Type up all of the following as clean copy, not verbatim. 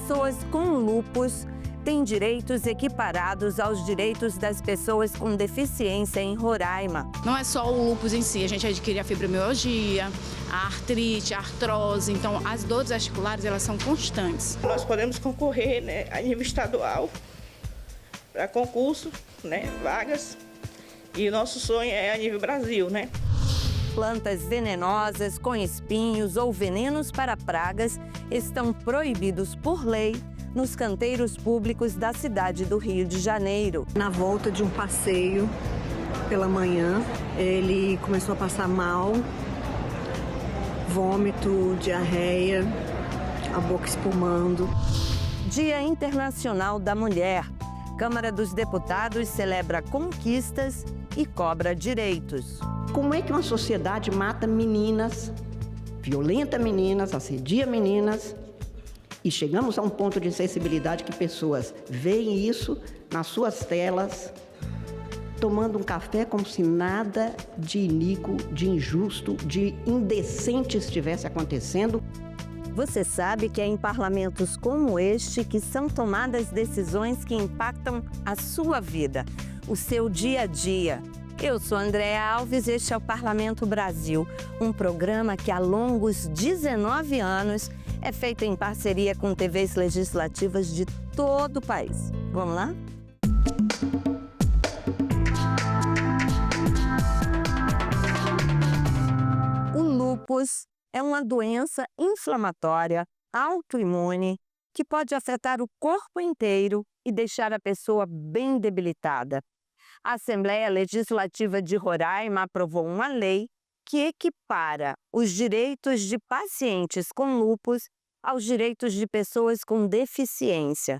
pessoas com lúpus têm direitos equiparados aos direitos das pessoas com deficiência em Roraima. Não é só o lúpus em si, a gente adquire a fibromialgia, a artrite, a artrose, então as dores articulares elas são constantes. Nós podemos concorrer, né, a nível estadual para concurso, né, vagas, e o nosso sonho é a nível Brasil, né? Plantas venenosas com espinhos ou venenos para pragas estão proibidos por lei nos canteiros públicos da cidade do Rio de Janeiro. Na volta de um passeio pela manhã, ele começou a passar mal, vômito, diarreia, a boca espumando. Dia Internacional da Mulher. Câmara dos Deputados celebra conquistas e cobra direitos. Como é que uma sociedade mata meninas, violenta meninas, assedia meninas? E chegamos a um ponto de sensibilidade que pessoas veem isso nas suas telas, tomando um café como se nada de iníquo, de injusto, de indecente estivesse acontecendo. Você sabe que é em parlamentos como este que são tomadas decisões que impactam a sua vida, o seu dia a dia. Eu sou Andréa Alves e este é o Parlamento Brasil, um programa que há longos 19 anos é feito em parceria com TVs legislativas de todo o país. Vamos lá? O lúpus é uma doença inflamatória, autoimune, que pode afetar o corpo inteiro e deixar a pessoa bem debilitada. A Assembleia Legislativa de Roraima aprovou uma lei que equipara os direitos de pacientes com lúpus aos direitos de pessoas com deficiência.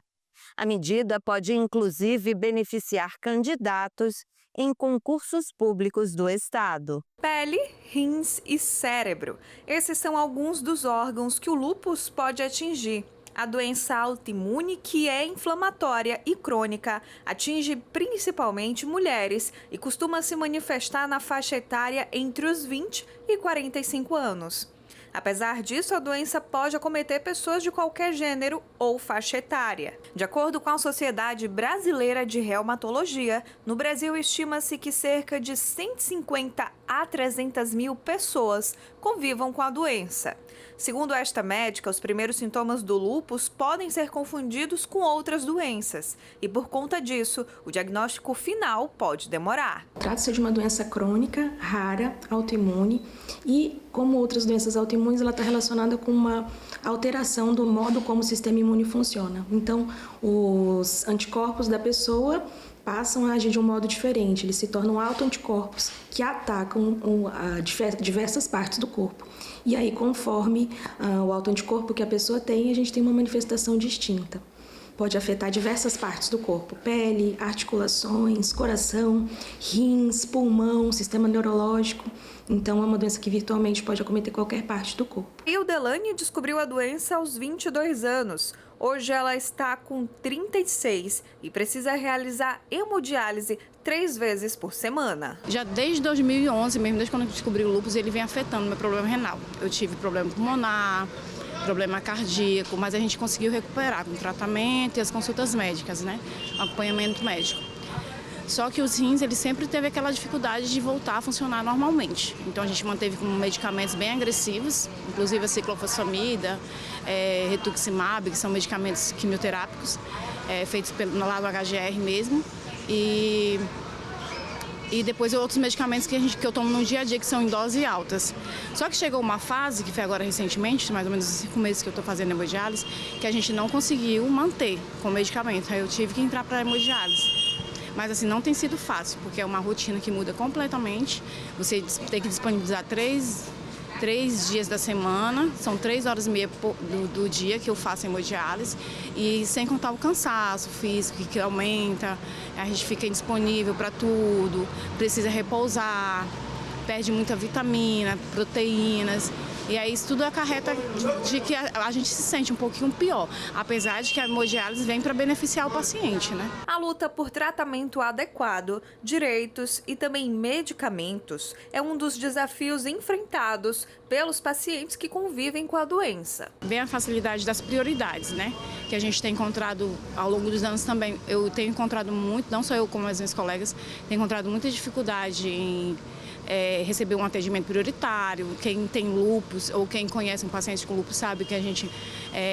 A medida pode, inclusive, beneficiar candidatos em concursos públicos do Estado. Pele, rins e cérebro. Esses são alguns dos órgãos que o lúpus pode atingir. A doença autoimune, que é inflamatória e crônica, atinge principalmente mulheres e costuma se manifestar na faixa etária entre os 20 e 45 anos. Apesar disso, a doença pode acometer pessoas de qualquer gênero ou faixa etária. De acordo com a Sociedade Brasileira de Reumatologia, no Brasil estima-se que cerca de 150 a 300 mil pessoas convivam com a doença. Segundo esta médica, os primeiros sintomas do lúpus podem ser confundidos com outras doenças e, por conta disso, o diagnóstico final pode demorar. Trata-se de uma doença crônica, rara, autoimune e, como outras doenças autoimunes, ela está relacionada com uma alteração do modo como o sistema imune funciona. Então, os anticorpos da pessoa passam a agir de um modo diferente, eles se tornam autoanticorpos que atacam diversas partes do corpo. E aí, conforme o autoanticorpo que a pessoa tem, a gente tem uma manifestação distinta. Pode afetar diversas partes do corpo, pele, articulações, coração, rins, pulmão, sistema neurológico. Então, é uma doença que virtualmente pode acometer qualquer parte do corpo. E o Delane descobriu a doença aos 22 anos. Hoje ela está com 36 e precisa realizar hemodiálise 3 vezes por semana. Já desde 2011, mesmo desde quando eu descobri o lúpus, ele vem afetando meu problema renal. Eu tive problema pulmonar, problema cardíaco, mas a gente conseguiu recuperar com tratamento e as consultas médicas, né? Acompanhamento médico. Só que os rins, ele sempre teve aquela dificuldade de voltar a funcionar normalmente. Então a gente manteve com medicamentos bem agressivos, inclusive a ciclofosfamida, rituximab, que são medicamentos quimioterápicos, feitos lá no HGR mesmo. E depois outros medicamentos que eu tomo no dia a dia, que são em doses altas. Só que chegou uma fase, que foi agora recentemente, mais ou menos 5 meses que eu estou fazendo hemodiálise, que a gente não conseguiu manter com o medicamento. Aí eu tive que entrar para a hemodiálise. Mas assim, não tem sido fácil, porque é uma rotina que muda completamente. Você tem que disponibilizar 3 dias da semana, são 3 horas e meia do dia que eu faço hemodiálise, e sem contar o cansaço físico que aumenta, a gente fica indisponível para tudo, precisa repousar, perde muita vitamina, proteínas. E aí isso tudo acarreta de que a gente se sente um pouquinho pior, apesar de que a hemodiálise vem para beneficiar o paciente, né? A luta por tratamento adequado, direitos e também medicamentos é um dos desafios enfrentados pelos pacientes que convivem com a doença. Vem a facilidade das prioridades, né? Que a gente tem encontrado ao longo dos anos também. Eu tenho encontrado muito, não só eu como as minhas colegas, tenho encontrado muita dificuldade em receber um atendimento prioritário. Quem tem lúpus ou quem conhece um paciente com lúpus sabe que a gente,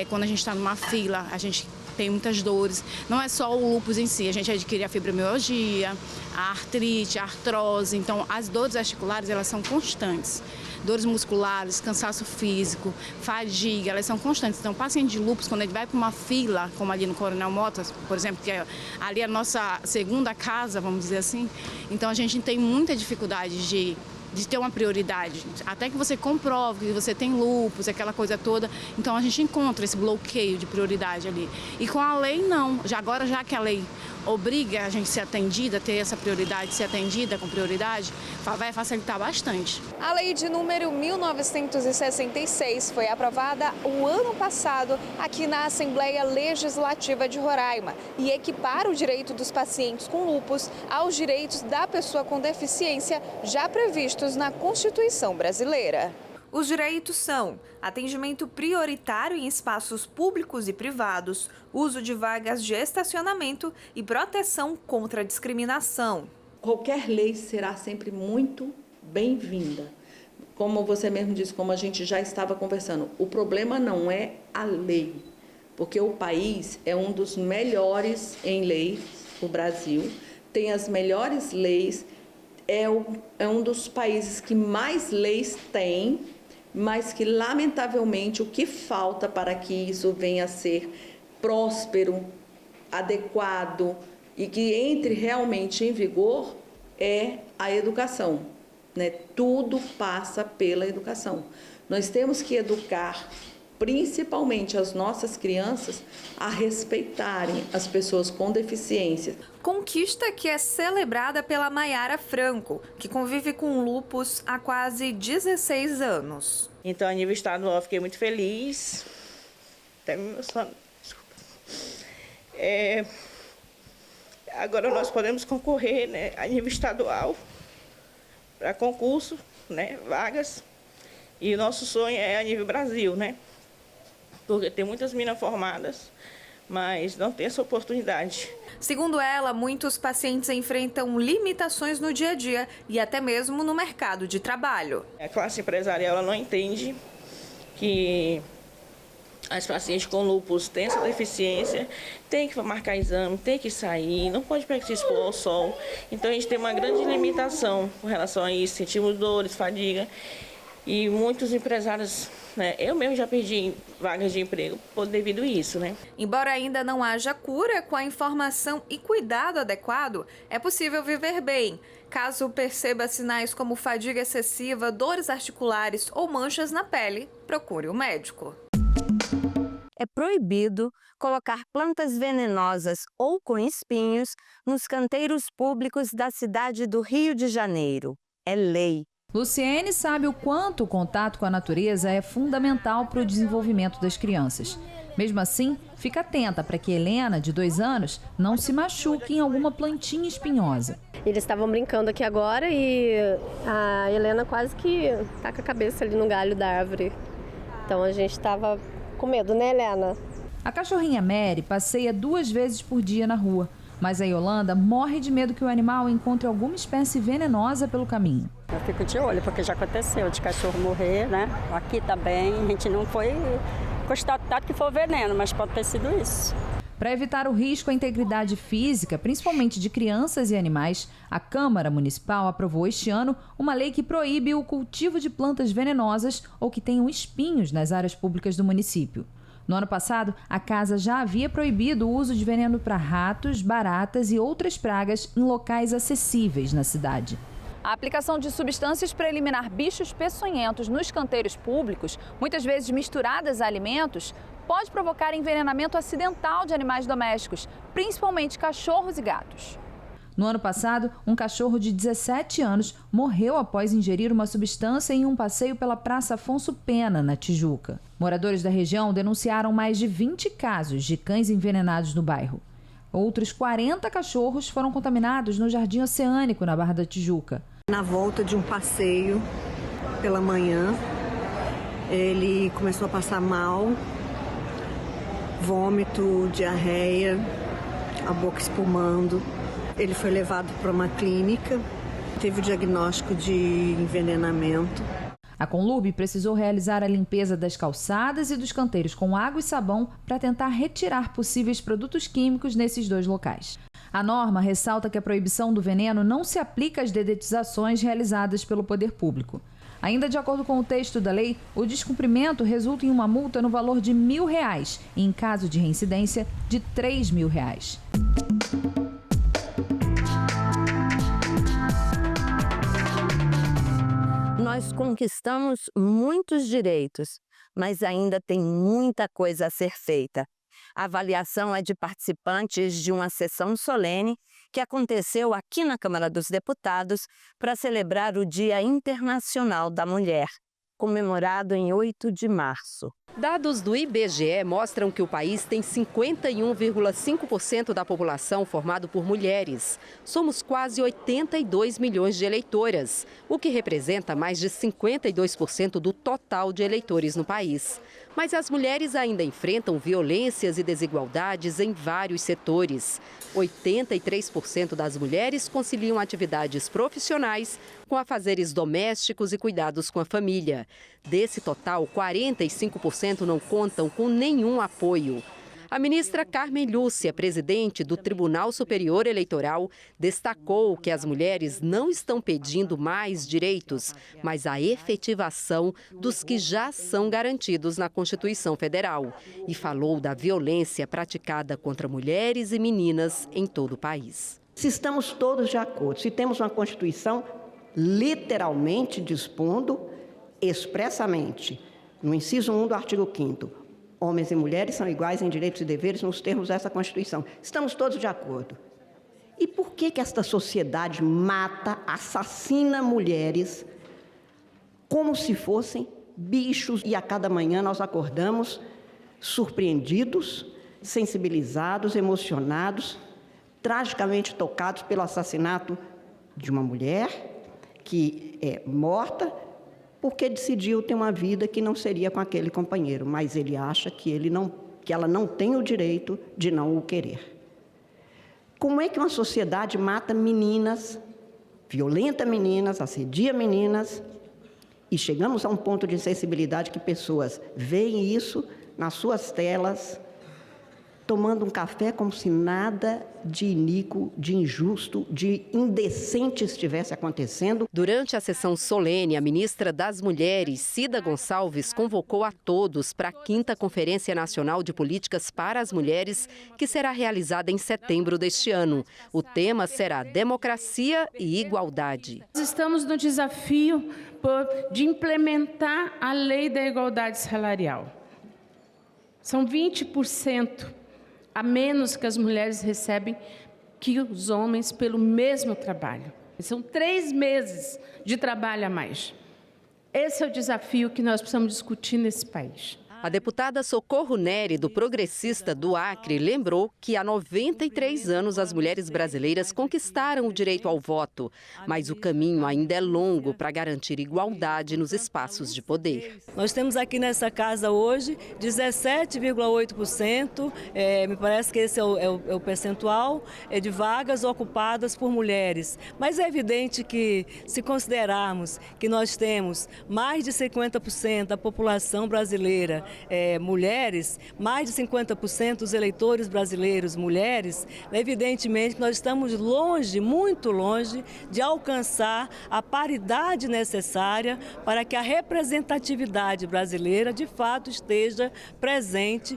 quando a gente está numa fila, a gente tem muitas dores. Não é só o lúpus em si, a gente adquire a fibromialgia, a artrite, a artrose. Então, as dores articulares, elas são constantes. Dores musculares, cansaço físico, fadiga, elas são constantes. Então, o paciente de lúpus, quando ele vai para uma fila, como ali no Coronel Motas, por exemplo, que é ali a nossa segunda casa, vamos dizer assim, então a gente tem muita dificuldade de ter uma prioridade, até que você comprove que você tem lúpus, aquela coisa toda, então a gente encontra esse bloqueio de prioridade ali. E com a lei, não. Agora, já que a lei obriga a gente a ser atendida, ter essa prioridade, ser atendida com prioridade, vai facilitar bastante. A lei de número 1966 foi aprovada o ano passado aqui na Assembleia Legislativa de Roraima e equipara o direito dos pacientes com lúpus aos direitos da pessoa com deficiência já previstos na Constituição brasileira. Os direitos são atendimento prioritário em espaços públicos e privados, uso de vagas de estacionamento e proteção contra a discriminação. Qualquer lei será sempre muito bem-vinda. Como você mesmo disse, como a gente já estava conversando, o problema não é a lei, porque o país é um dos melhores em leis, o Brasil tem as melhores leis, é um dos países que mais leis tem, mas que, lamentavelmente, o que falta para que isso venha a ser próspero, adequado e que entre realmente em vigor é a educação, né? Tudo passa pela educação. Nós temos que educar, principalmente as nossas crianças, a respeitarem as pessoas com deficiência. Conquista que é celebrada pela Maiara Franco, que convive com lúpus há quase 16 anos. Então, a nível estadual, eu fiquei muito feliz. Até me emocionando. Desculpa. Agora nós podemos concorrer, né, a nível estadual para concurso, né, vagas. E o nosso sonho é a nível Brasil, né? Porque tem muitas meninas formadas, mas não tem essa oportunidade. Segundo ela, muitos pacientes enfrentam limitações no dia a dia e até mesmo no mercado de trabalho. A classe empresarial ela não entende que as pacientes com lúpus têm essa deficiência, tem que marcar exame, tem que sair, não pode se expor ao sol. Então, a gente tem uma grande limitação com relação a isso, sentimos dores, fadiga. E muitos empresários, né, eu mesmo já perdi vagas de emprego devido a isso, né? Embora ainda não haja cura, com a informação e cuidado adequado, é possível viver bem. Caso perceba sinais como fadiga excessiva, dores articulares ou manchas na pele, procure o médico. É proibido colocar plantas venenosas ou com espinhos nos canteiros públicos da cidade do Rio de Janeiro. É lei. Luciene sabe o quanto o contato com a natureza é fundamental para o desenvolvimento das crianças. Mesmo assim, fica atenta para que Helena, de 2 anos, não se machuque em alguma plantinha espinhosa. Eles estavam brincando aqui agora e a Helena quase que tá com a cabeça ali no galho da árvore. Então a gente estava com medo, né, Helena? A cachorrinha Mary passeia 2 vezes por dia na rua, mas a Yolanda morre de medo que o animal encontre alguma espécie venenosa pelo caminho. Eu fico de olho, porque já aconteceu de cachorro morrer, né? Aqui também, a gente não foi constatado que foi veneno, mas pode ter sido isso. Para evitar o risco à integridade física, principalmente de crianças e animais, a Câmara Municipal aprovou este ano uma lei que proíbe o cultivo de plantas venenosas ou que tenham espinhos nas áreas públicas do município. No ano passado, a casa já havia proibido o uso de veneno para ratos, baratas e outras pragas em locais acessíveis na cidade. A aplicação de substâncias para eliminar bichos peçonhentos nos canteiros públicos, muitas vezes misturadas a alimentos, pode provocar envenenamento acidental de animais domésticos, principalmente cachorros e gatos. No ano passado, um cachorro de 17 anos morreu após ingerir uma substância em um passeio pela Praça Afonso Pena, na Tijuca. Moradores da região denunciaram mais de 20 casos de cães envenenados no bairro. Outros 40 cachorros foram contaminados no Jardim Oceânico, na Barra da Tijuca. Na volta de um passeio pela manhã, ele começou a passar mal, vômito, diarreia, a boca espumando. Ele foi levado para uma clínica, teve o diagnóstico de envenenamento. A Conlurb precisou realizar a limpeza das calçadas e dos canteiros com água e sabão para tentar retirar possíveis produtos químicos nesses dois locais. A norma ressalta que a proibição do veneno não se aplica às dedetizações realizadas pelo poder público. Ainda de acordo com o texto da lei, o descumprimento resulta em uma multa no valor de R$1.000 e, em caso de reincidência, de R$3.000. Nós conquistamos muitos direitos, mas ainda tem muita coisa a ser feita. A avaliação é de participantes de uma sessão solene que aconteceu aqui na Câmara dos Deputados para celebrar o Dia Internacional da Mulher, comemorado em 8 de março. Dados do IBGE mostram que o país tem 51,5% da população formado por mulheres. Somos quase 82 milhões de eleitoras, o que representa mais de 52% do total de eleitores no país. Mas as mulheres ainda enfrentam violências e desigualdades em vários setores. 83% das mulheres conciliam atividades profissionais com afazeres domésticos e cuidados com a família. Desse total, 45% não contam com nenhum apoio. A ministra Carmen Lúcia, presidente do Tribunal Superior Eleitoral, destacou que as mulheres não estão pedindo mais direitos, mas a efetivação dos que já são garantidos na Constituição Federal. E falou da violência praticada contra mulheres e meninas em todo o país. Se estamos todos de acordo, se temos uma Constituição literalmente dispondo expressamente, no inciso 1 do artigo 5º, homens e mulheres são iguais em direitos e deveres nos termos dessa Constituição. Estamos todos de acordo. E por que esta sociedade mata, assassina mulheres como se fossem bichos? E a cada manhã nós acordamos surpreendidos, sensibilizados, emocionados, tragicamente tocados pelo assassinato de uma mulher que é morta porque decidiu ter uma vida que não seria com aquele companheiro, mas ele acha que ela não tem o direito de não o querer. Como é que uma sociedade mata meninas, violenta meninas, assedia meninas, e chegamos a um ponto de sensibilidade que pessoas veem isso nas suas telas, tomando um café como se nada de iníquo, de injusto, de indecente estivesse acontecendo. Durante a sessão solene, a ministra das Mulheres, Cida Gonçalves, convocou a todos para a 5ª Conferência Nacional de Políticas para as Mulheres, que será realizada em setembro deste ano. O tema será Democracia e Igualdade. Estamos no desafio de implementar a Lei da Igualdade Salarial. São 20% a menos que as mulheres recebem que os homens pelo mesmo trabalho. São 3 meses de trabalho a mais. Esse é o desafio que nós precisamos discutir nesse país. A deputada Socorro Neri, do Progressista do Acre, lembrou que há 93 anos as mulheres brasileiras conquistaram o direito ao voto, mas o caminho ainda é longo para garantir igualdade nos espaços de poder. Nós temos aqui nessa casa hoje 17,8%, me parece que esse é o percentual de vagas ocupadas por mulheres. Mas é evidente que, se considerarmos que nós temos mais de 50% da população brasileira mulheres, mais de 50% dos eleitores brasileiros mulheres, evidentemente que nós estamos longe, muito longe, de alcançar a paridade necessária para que a representatividade brasileira, de fato, esteja presente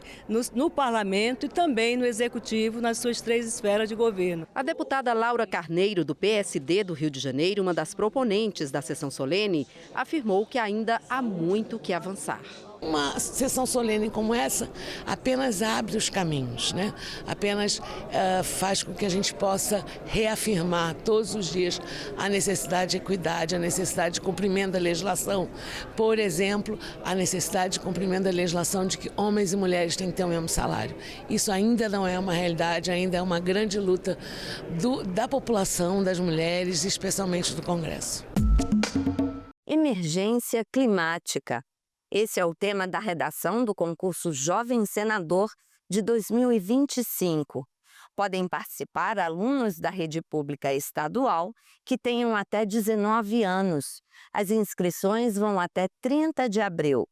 no Parlamento e também no Executivo, nas suas 3 esferas de governo. A deputada Laura Carneiro, do PSD do Rio de Janeiro, uma das proponentes da sessão solene, afirmou que ainda há muito que avançar. Uma sessão solene como essa apenas abre os caminhos, né? Apenas faz com que a gente possa reafirmar todos os dias a necessidade de equidade, a necessidade de cumprimento da legislação. Por exemplo, a necessidade de cumprimento da legislação de que homens e mulheres têm que ter o mesmo salário. Isso ainda não é uma realidade, ainda é uma grande luta da população, das mulheres, especialmente do Congresso. Emergência climática. Esse é o tema da redação do concurso Jovem Senador de 2025. Podem participar alunos da rede pública estadual que tenham até 19 anos. As inscrições vão até 30 de abril.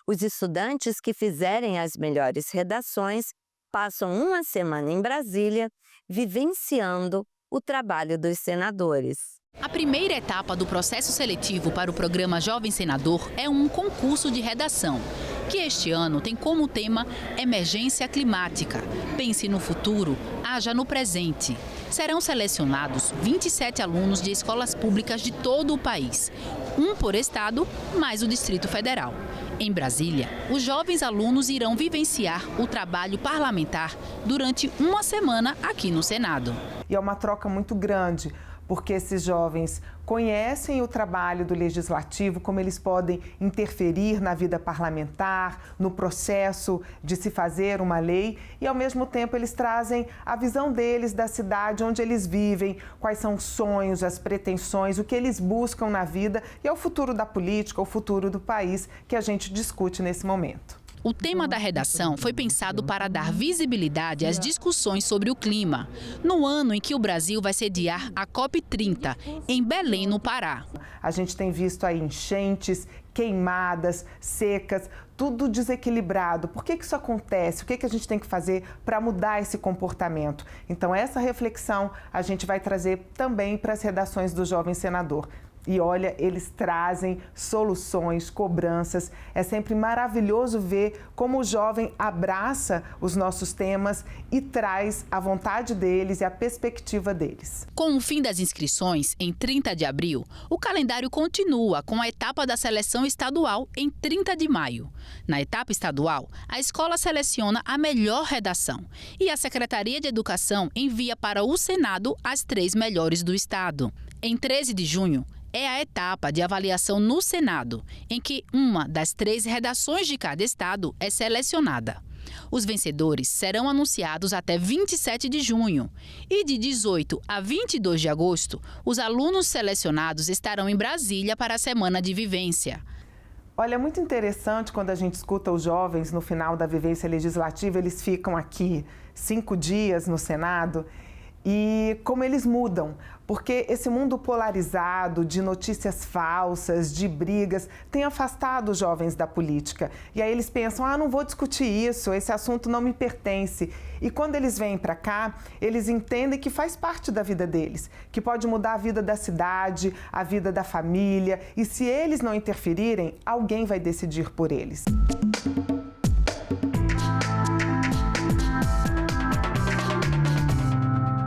Os estudantes que fizerem as melhores redações passam uma semana em Brasília, vivenciando o trabalho dos senadores. A primeira etapa do processo seletivo para o programa Jovem Senador é um concurso de redação, que este ano tem como tema Emergência Climática. Pense no futuro, haja no presente. Serão selecionados 27 alunos de escolas públicas de todo o país, um por estado, mais o Distrito Federal. Em Brasília, os jovens alunos irão vivenciar o trabalho parlamentar durante uma semana aqui no Senado. E é uma troca muito grande, porque esses jovens conhecem o trabalho do Legislativo, como eles podem interferir na vida parlamentar, no processo de se fazer uma lei, e ao mesmo tempo eles trazem a visão deles da cidade onde eles vivem, quais são os sonhos, as pretensões, o que eles buscam na vida, e é o futuro da política, o futuro do país que a gente discute nesse momento. O tema da redação foi pensado para dar visibilidade às discussões sobre o clima, no ano em que o Brasil vai sediar a COP30, em Belém, no Pará. A gente tem visto aí enchentes, queimadas, secas, tudo desequilibrado. Por que isso acontece? O que a gente tem que fazer para mudar esse comportamento? Então, essa reflexão a gente vai trazer também para as redações do Jovem Senador. E olha, eles trazem soluções, cobranças. É sempre maravilhoso ver como o jovem abraça os nossos temas e traz a vontade deles e a perspectiva deles. Com o fim das inscrições, em 30 de abril, o calendário continua com a etapa da seleção estadual em 30 de maio. Na etapa estadual, a escola seleciona a melhor redação e a Secretaria de Educação envia para o Senado as 3 melhores do estado. Em 13 de junho, é a etapa de avaliação no Senado, em que uma das 3 redações de cada estado é selecionada. Os vencedores serão anunciados até 27 de junho. E de 18 a 22 de agosto, os alunos selecionados estarão em Brasília para a Semana de Vivência. Olha, é muito interessante quando a gente escuta os jovens no final da vivência legislativa, eles ficam aqui 5 dias no Senado e como eles mudam. Porque esse mundo polarizado, de notícias falsas, de brigas, tem afastado os jovens da política. E aí eles pensam, não vou discutir isso, esse assunto não me pertence. E quando eles vêm para cá, eles entendem que faz parte da vida deles, que pode mudar a vida da cidade, a vida da família. E se eles não interferirem, alguém vai decidir por eles.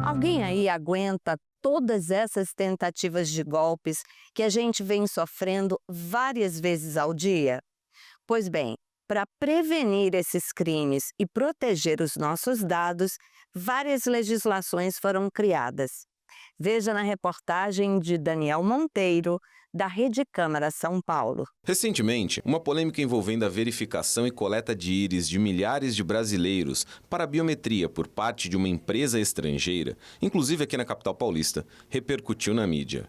Alguém aí aguenta todas essas tentativas de golpes que a gente vem sofrendo várias vezes ao dia? Pois bem, para prevenir esses crimes e proteger os nossos dados, várias legislações foram criadas. Veja na reportagem de Daniel Monteiro, da Rede Câmara São Paulo. Recentemente, uma polêmica envolvendo a verificação e coleta de íris de milhares de brasileiros para biometria por parte de uma empresa estrangeira, inclusive aqui na capital paulista, repercutiu na mídia.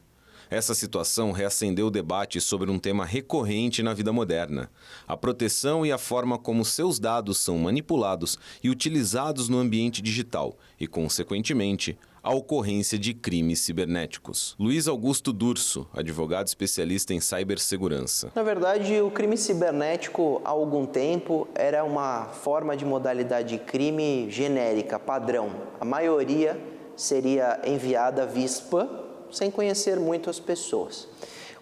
Essa situação reacendeu o debate sobre um tema recorrente na vida moderna: a proteção e a forma como seus dados são manipulados e utilizados no ambiente digital e, consequentemente, a ocorrência de crimes cibernéticos. Luiz Augusto Durso, advogado especialista em cibersegurança. Na verdade, o crime cibernético, há algum tempo, era uma forma de modalidade de crime genérica, padrão. A maioria seria enviada via spam, sem conhecer muito as pessoas.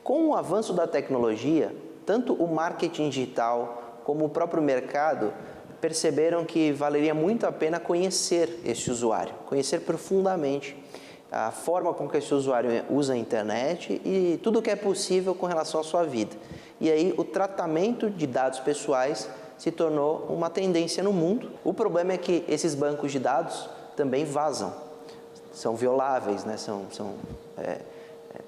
Com o avanço da tecnologia, tanto o marketing digital como o próprio mercado perceberam que valeria muito a pena conhecer esse usuário, conhecer profundamente a forma com que esse usuário usa a internet e tudo o que é possível com relação à sua vida. e aí o tratamento de dados pessoais se tornou uma tendência no mundo. O problema é que esses bancos de dados também vazam, são violáveis, né? são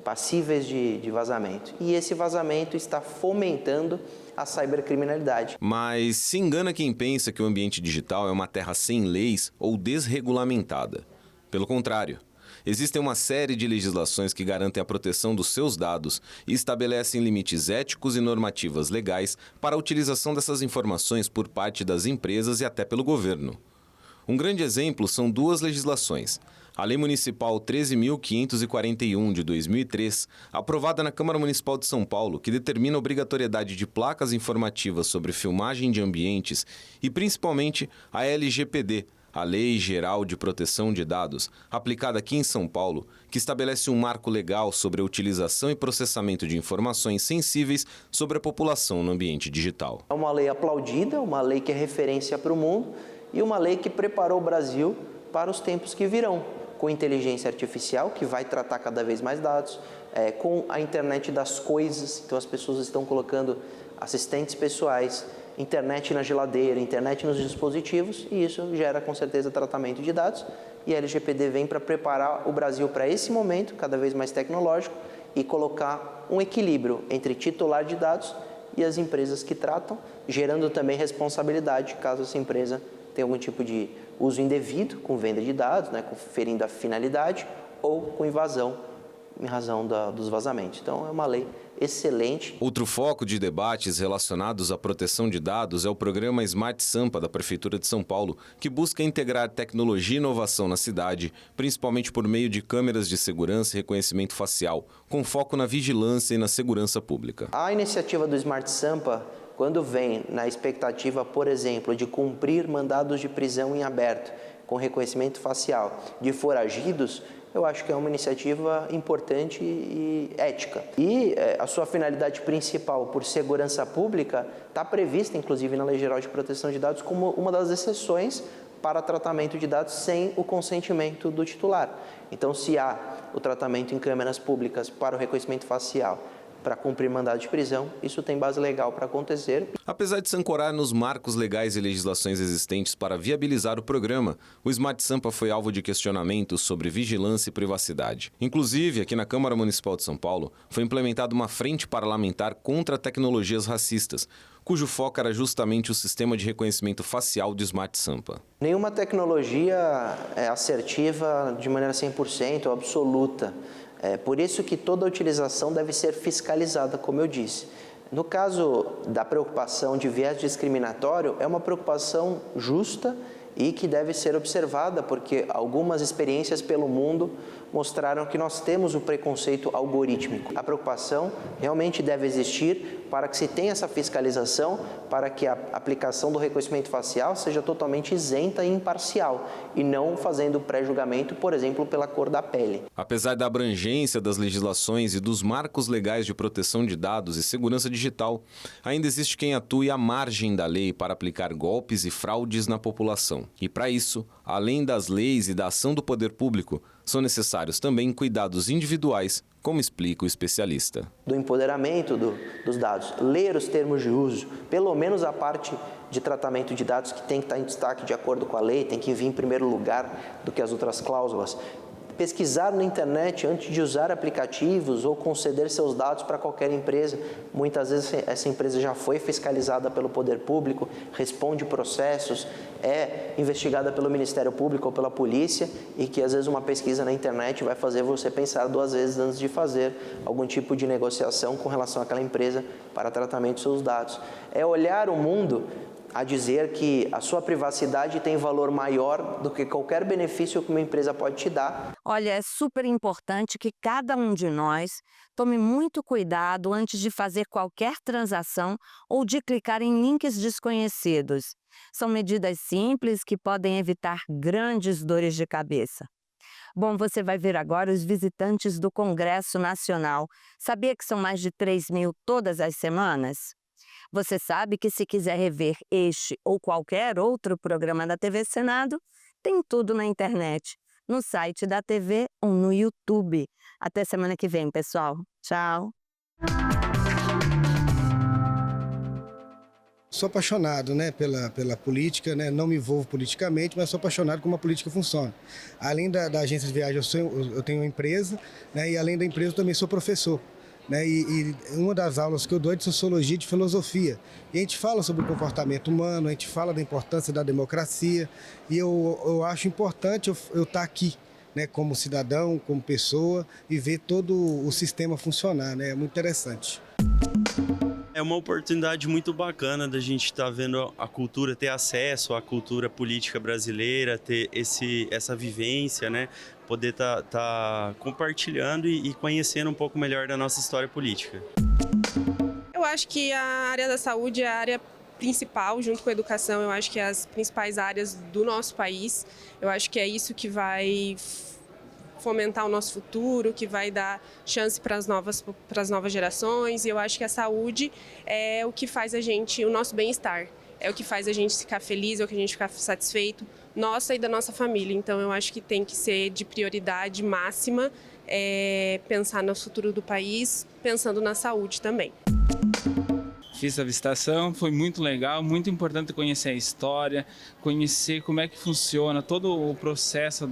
passíveis de vazamento. E esse vazamento está fomentando a cibercriminalidade. Mas se engana quem pensa que o ambiente digital é uma terra sem leis ou desregulamentada. Pelo contrário, existem uma série de legislações que garantem a proteção dos seus dados e estabelecem limites éticos e normativas legais para a utilização dessas informações por parte das empresas e até pelo governo. Um grande exemplo são duas legislações. A Lei Municipal 13.541, de 2003, aprovada na Câmara Municipal de São Paulo, que determina a obrigatoriedade de placas informativas sobre filmagem de ambientes, e principalmente a LGPD, a Lei Geral de Proteção de Dados, aplicada aqui em São Paulo, que estabelece um marco legal sobre a utilização e processamento de informações sensíveis sobre a população no ambiente digital. É uma lei aplaudida, uma lei que é referência para o mundo e uma lei que preparou o Brasil para os tempos que virão, com inteligência artificial, que vai tratar cada vez mais dados, com a internet das coisas, então as pessoas estão colocando assistentes pessoais, internet na geladeira, internet nos dispositivos, e isso gera com certeza tratamento de dados, e a LGPD vem para preparar o Brasil para esse momento, cada vez mais tecnológico, e colocar um equilíbrio entre titular de dados e as empresas que tratam, gerando também responsabilidade caso essa empresa tenha algum tipo de uso indevido com venda de dados, né, conferindo a finalidade, ou com invasão em razão dos vazamentos. Então, é uma lei excelente. Outro foco de debates relacionados à proteção de dados é o programa Smart Sampa da Prefeitura de São Paulo, que busca integrar tecnologia e inovação na cidade, principalmente por meio de câmeras de segurança e reconhecimento facial, com foco na vigilância e na segurança pública. A iniciativa do Smart Sampa, quando vem na expectativa, por exemplo, de cumprir mandados de prisão em aberto com reconhecimento facial de foragidos, eu acho que é uma iniciativa importante e ética. E a sua finalidade principal, por segurança pública, está prevista, inclusive, na Lei Geral de Proteção de Dados como uma das exceções para tratamento de dados sem o consentimento do titular. Então, se há o tratamento em câmeras públicas para o reconhecimento facial, para cumprir mandado de prisão, isso tem base legal para acontecer. Apesar de se ancorar nos marcos legais e legislações existentes para viabilizar o programa, o Smart Sampa foi alvo de questionamentos sobre vigilância e privacidade. Inclusive, aqui na Câmara Municipal de São Paulo, foi implementada uma frente parlamentar contra tecnologias racistas, cujo foco era justamente o sistema de reconhecimento facial do Smart Sampa. Nenhuma tecnologia é assertiva de maneira 100% absoluta. É por isso que toda utilização deve ser fiscalizada, como eu disse. No caso da preocupação de viés discriminatório, é uma preocupação justa e que deve ser observada, porque algumas experiências pelo mundo mostraram que nós temos o preconceito algorítmico. A preocupação realmente deve existir para que se tenha essa fiscalização, para que a aplicação do reconhecimento facial seja totalmente isenta e imparcial, e não fazendo pré-julgamento, por exemplo, pela cor da pele. Apesar da abrangência das legislações e dos marcos legais de proteção de dados e segurança digital, ainda existe quem atue à margem da lei para aplicar golpes e fraudes na população. E para isso, além das leis e da ação do poder público, são necessários também cuidados individuais, como explica o especialista. Do empoderamento dos dados, ler os termos de uso, pelo menos a parte de tratamento de dados que tem que estar em destaque de acordo com a lei, tem que vir em primeiro lugar do que as outras cláusulas. Pesquisar na internet antes de usar aplicativos ou conceder seus dados para qualquer empresa. Muitas vezes essa empresa já foi fiscalizada pelo poder público, responde processos, é investigada pelo Ministério Público ou pela polícia, e que às vezes uma pesquisa na internet vai fazer você pensar duas vezes antes de fazer algum tipo de negociação com relação àquela empresa para tratamento dos seus dados. É olhar o mundo a dizer que a sua privacidade tem valor maior do que qualquer benefício que uma empresa pode te dar. Olha, é super importante que cada um de nós tome muito cuidado antes de fazer qualquer transação ou de clicar em links desconhecidos. São medidas simples que podem evitar grandes dores de cabeça. Bom, você vai ver agora os visitantes do Congresso Nacional. Sabia que são mais de 3.000 todas as semanas? Você sabe que se quiser rever este ou qualquer outro programa da TV Senado, tem tudo na internet, no site da TV ou no YouTube. Até semana que vem, pessoal. Tchau! Sou apaixonado, né, pela política, né, não me envolvo politicamente, mas sou apaixonado como a política funciona. Além da agência de viagem, eu tenho uma empresa, né, e além da empresa eu também sou professor. Né, e uma das aulas que eu dou é de sociologia e de filosofia. E a gente fala sobre o comportamento humano, a gente fala da importância da democracia, e eu acho importante eu estar aqui, né, como cidadão, como pessoa, e ver todo o sistema funcionar, né, é muito interessante. É uma oportunidade muito bacana da gente estar vendo a cultura, ter acesso à cultura política brasileira, ter essa vivência, né? Poder estar compartilhando e conhecendo um pouco melhor da nossa história política. Eu acho que a área da saúde é a área principal, junto com a educação. Eu acho que é as principais áreas do nosso país. Eu acho que é isso que vai fomentar o nosso futuro, que vai dar chance para as novas gerações. E eu acho que a saúde é o que faz o nosso bem-estar, é o que faz a gente ficar feliz, é o que a gente ficar satisfeito, nossa e da nossa família. Então eu acho que tem que ser de prioridade máxima pensar no futuro do país, pensando na saúde também. Fiz a visitação, foi muito legal, muito importante conhecer a história, conhecer como é que funciona todo o processo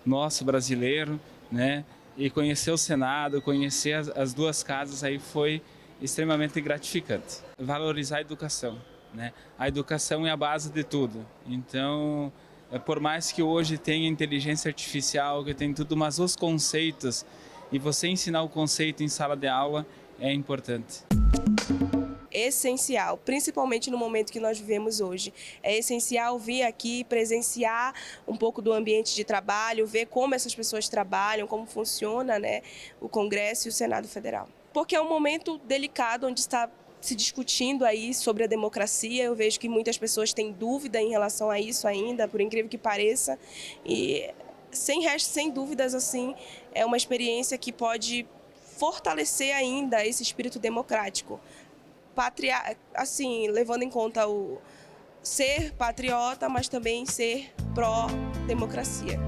nosso brasileiro, né? E conhecer o Senado, conhecer as duas casas aí foi extremamente gratificante. Valorizar a educação, né? A educação é a base de tudo. Então, por mais que hoje tenha inteligência artificial, que tem tudo, mas os conceitos, e você ensinar o conceito em sala de aula é importante. Essencial, principalmente no momento que nós vivemos hoje. É essencial vir aqui, presenciar um pouco do ambiente de trabalho, ver como essas pessoas trabalham, como funciona, né, o Congresso e o Senado Federal. Porque é um momento delicado onde está se discutindo aí sobre a democracia. Eu vejo que muitas pessoas têm dúvida em relação a isso ainda, por incrível que pareça. E sem dúvidas, assim, é uma experiência que pode fortalecer ainda esse espírito democrático. Assim, levando em conta o ser patriota, mas também ser pró-democracia.